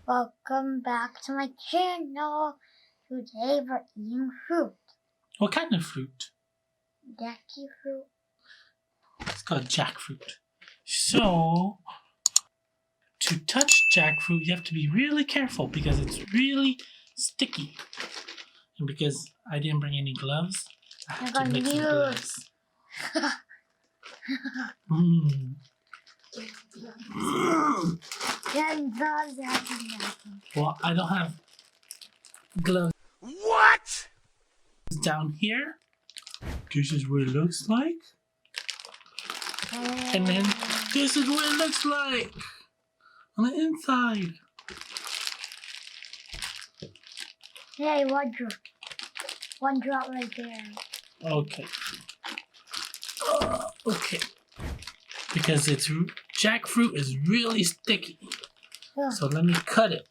Welcome back to my channel. Today we're eating fruit. What kind of fruit? Jackfruit. It's called jackfruit. So, to touch jackfruit, you have to be really careful because it's really sticky. And because I didn't bring any gloves, I have to mix some gloves. Well, I don't have gloves. What? Down here. This is what it looks like. And then this is what it looks like on the inside. Hey, one drop. One drop right there. Okay. Okay. Because it's jackfruit is really sticky. Yeah. So let me cut it.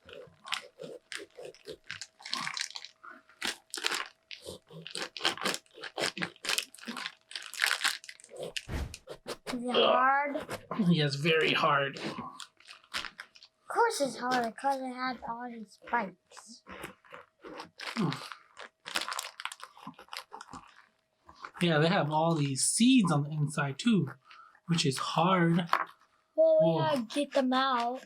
Is it hard? Yes, very hard. Of course it's hard because it had all these spikes. Yeah, they have all these seeds on the inside too, which is hard. Well, we gotta get them out.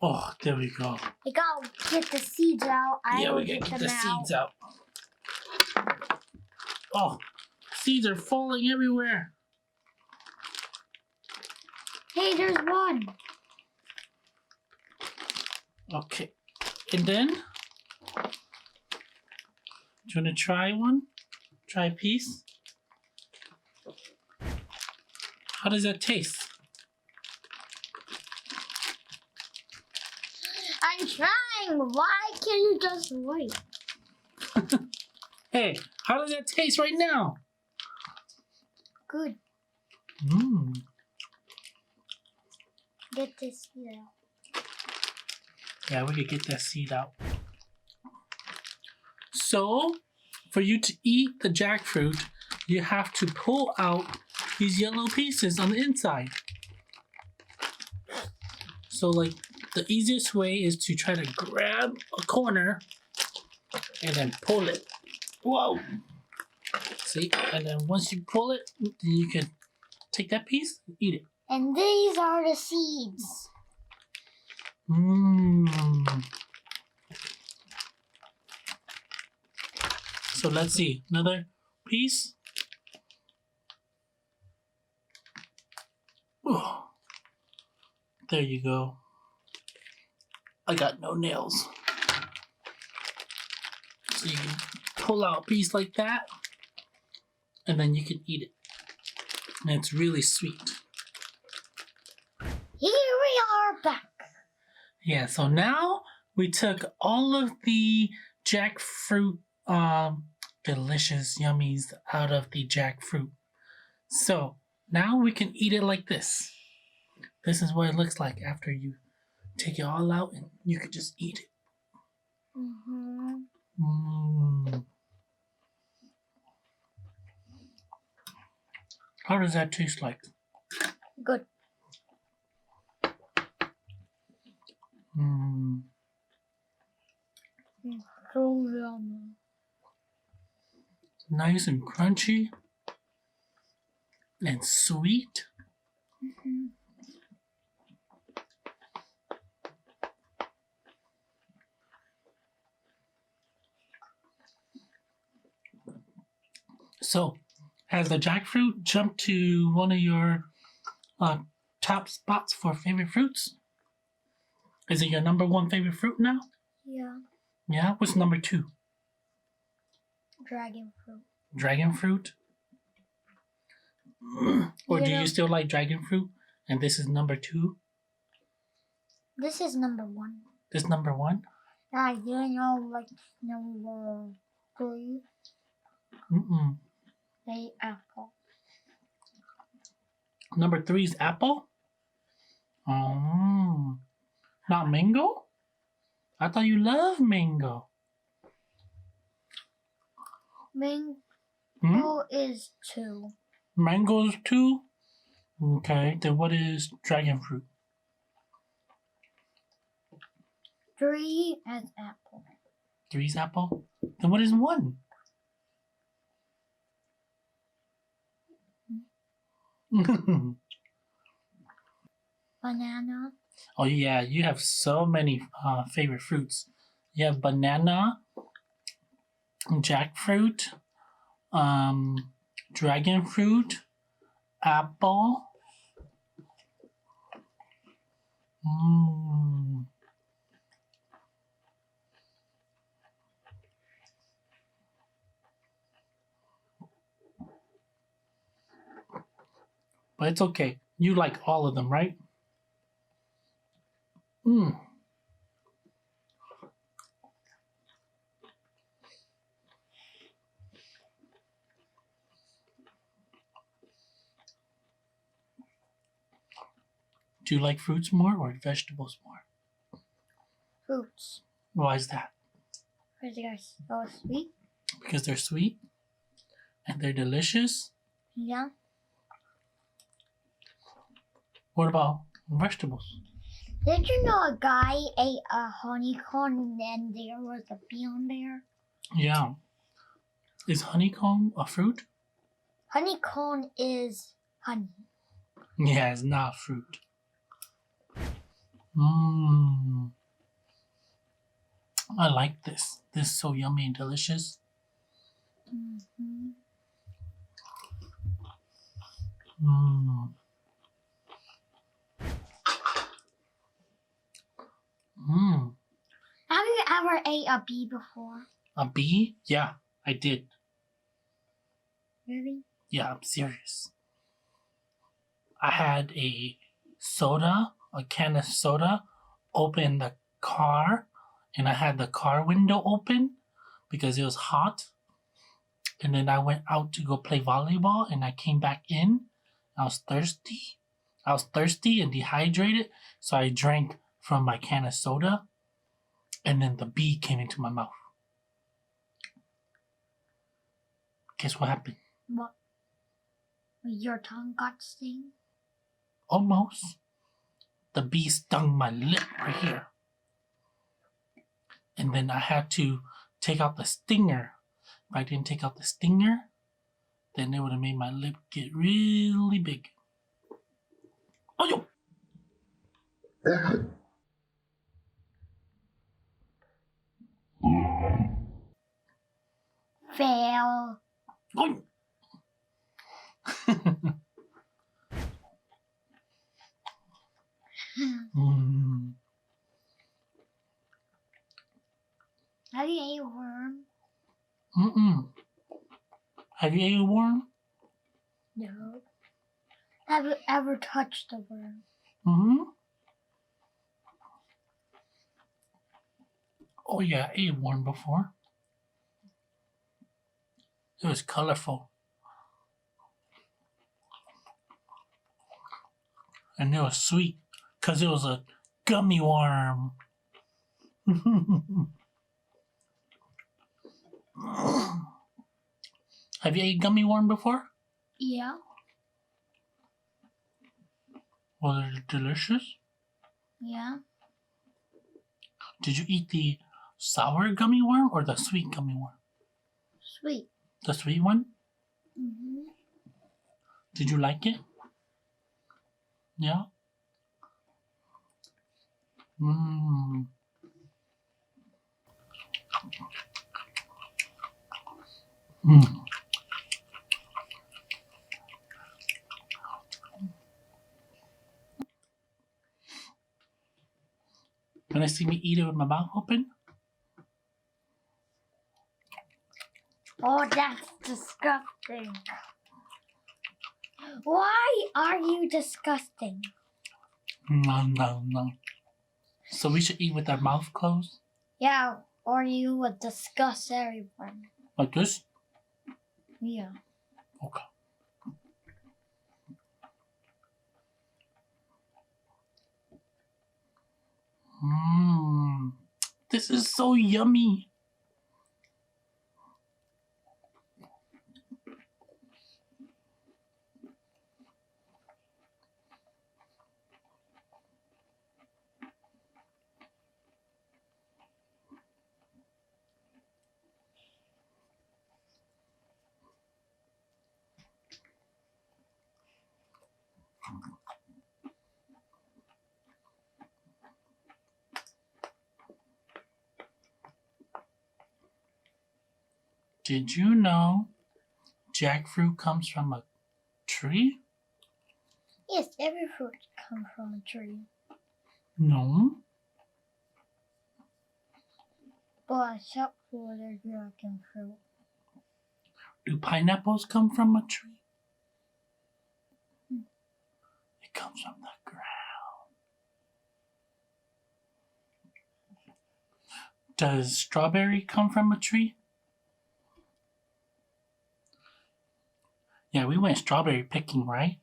Oh, there we go. We gotta get the seeds out. Yeah, we gotta get the seeds out. Oh, seeds are falling everywhere. Hey, there's one. Okay, and then, do you want to try one? Try a piece? How does that taste? I'm trying. Why can't you just wait? Hey, how does that taste right now? Good. Get this seed out. Yeah, we could get that seed out. So, for you to eat the jackfruit, you have to pull out these yellow pieces on the inside. So, like, the easiest way is to try to grab a corner and then pull it. Whoa! See? And then once you pull it, then you can take that piece and eat it. And these are the seeds. So let's see. Another piece. Oh, there you go. I got no nails. So you can pull out a piece like that, and then you can eat it. And it's really sweet. Here we are back. Yeah, so now we took all of the jackfruit delicious yummies out of the jackfruit. So now we can eat it like this. This is what it looks like after you take it all out and you can just eat it. How does that taste like? Good. So yummy. Nice and crunchy and sweet. So, has the jackfruit jumped to one of your top spots for favorite fruits? Is it your number one favorite fruit now? Yeah. Yeah? What's number two? Dragon fruit. Dragon fruit? Or do you still like dragon fruit? And this is number two? This is number one. This is number one? Yeah, you know, like number three. The apple. Number three is apple? Oh. Not mango? I thought you loved mango. Mango is two. Mango is two? Okay, then what is dragon fruit? 3 is apple. 3 is apple? Then what is 1? Banana. Oh yeah, you have so many favorite fruits. You have banana, jackfruit, dragon fruit, apple. Mm. But it's okay. You like all of them, right? Mm. Do you like fruits more or vegetables more? Fruits. Why is that? Because they are so sweet. Because they're sweet and they're delicious. Yeah. What about vegetables? Did you know a guy ate a honeycomb and then there was a bee on there? Yeah. Is honeycomb a fruit? Honeycomb is honey. Yeah, it's not fruit. Mmm. I like this. This is so yummy and delicious. Mm-hmm. Mmm. Mmm. Have you ever ate a bee before? A bee? Yeah, I did. Really? Yeah, I'm serious. I had a soda, a can of soda, open the car, and I had the car window open because it was hot. And then I went out to go play volleyball, and I came back in. I was thirsty. I was thirsty and dehydrated, so I drank from my can of soda, and then the bee came into my mouth. Guess what happened? What? Your tongue got sting? Almost. The bee stung my lip right here. And then I had to take out the stinger. If I didn't take out the stinger, then it would have made my lip get really big. Oh, yo! Fail. Oh. Mm. Have you ate a worm? Mm-mm. Have you ate a worm? No. Have you ever touched a worm? Mm-hmm. Oh yeah, I ate a worm before. It was colorful. And it was sweet because it was a gummy worm. Have you ate gummy worm before? Yeah. Was it delicious? Yeah. Did you eat the sour gummy worm or the sweet gummy worm? Sweet. The sweet one? Mm-hmm. Did you like it? Yeah? Mmm. Mmm. Wanna see me eat it with my mouth open? Oh, that's disgusting. Why are you disgusting? No. So we should eat with our mouth closed? Yeah, or you would disgust everyone. Like this? Yeah. Okay. Mmm. This is so yummy. Did you know jackfruit comes from a tree? Yes, every fruit comes from a tree. No. But except for the dragon fruit. Do pineapples come from a tree? It comes from the ground. Does strawberry come from a tree? Yeah, we went strawberry picking, right?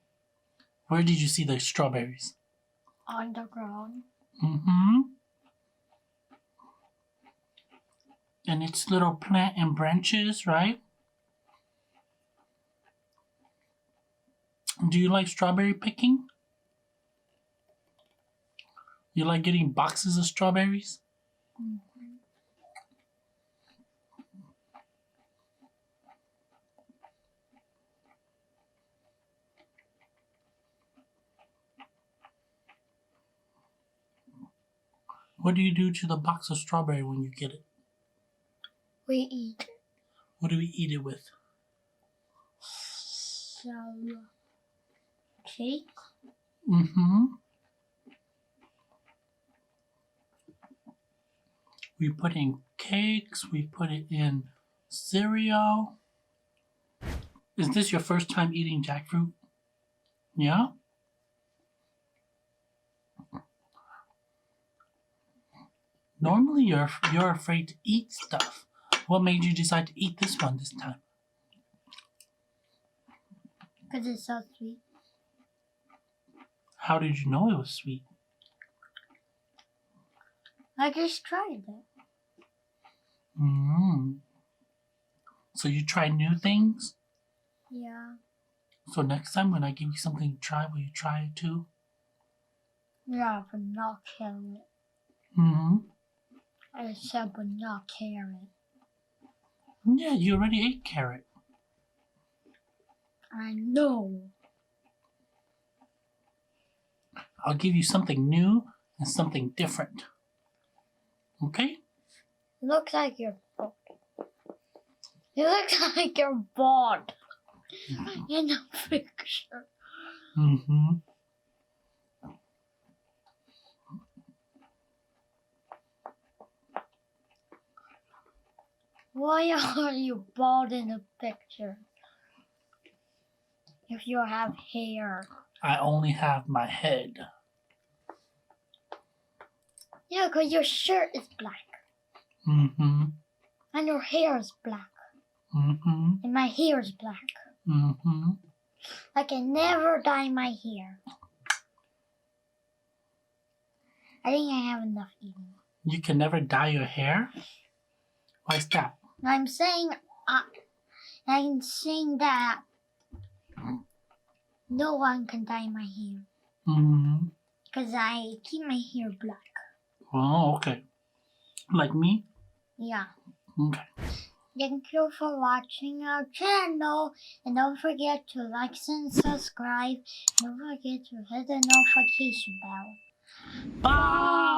Where did you see the strawberries? On the ground. Mm-hmm. And it's little plant and branches, right? Do you like strawberry picking? You like getting boxes of strawberries? Mm-hmm. What do you do to the box of strawberry when you get it? We eat What do we eat it with? some cake. Mm-hmm. We put in cakes. We put it in cereal. Is this your first time eating jackfruit? Yeah? Normally you're afraid to eat stuff. What made you decide to eat this one this time? Because it's so sweet. How did you know it was sweet? I just tried it. So you try new things? Yeah. So next time when I give you something to try, will you try it too? Yeah, but not carrot. I said but not carrot. Yeah, you already ate carrot. I know. I'll give you something new and something different. Okay? It looks like you're bald. It looks like you're bald in the picture. Why are you bald in the picture? If you have hair. I only have my head. Yeah, because your shirt is black. And your hair is black. And my hair is black. I can never dye my hair. I think I have enough eating. You can never dye your hair? Why's that? I'm saying that no one can dye my hair. Because I keep my hair black. Oh, okay. Like me? Yeah. Okay. Thank you for watching our channel. And don't forget to like and subscribe. Don't forget to hit the notification bell. Bye!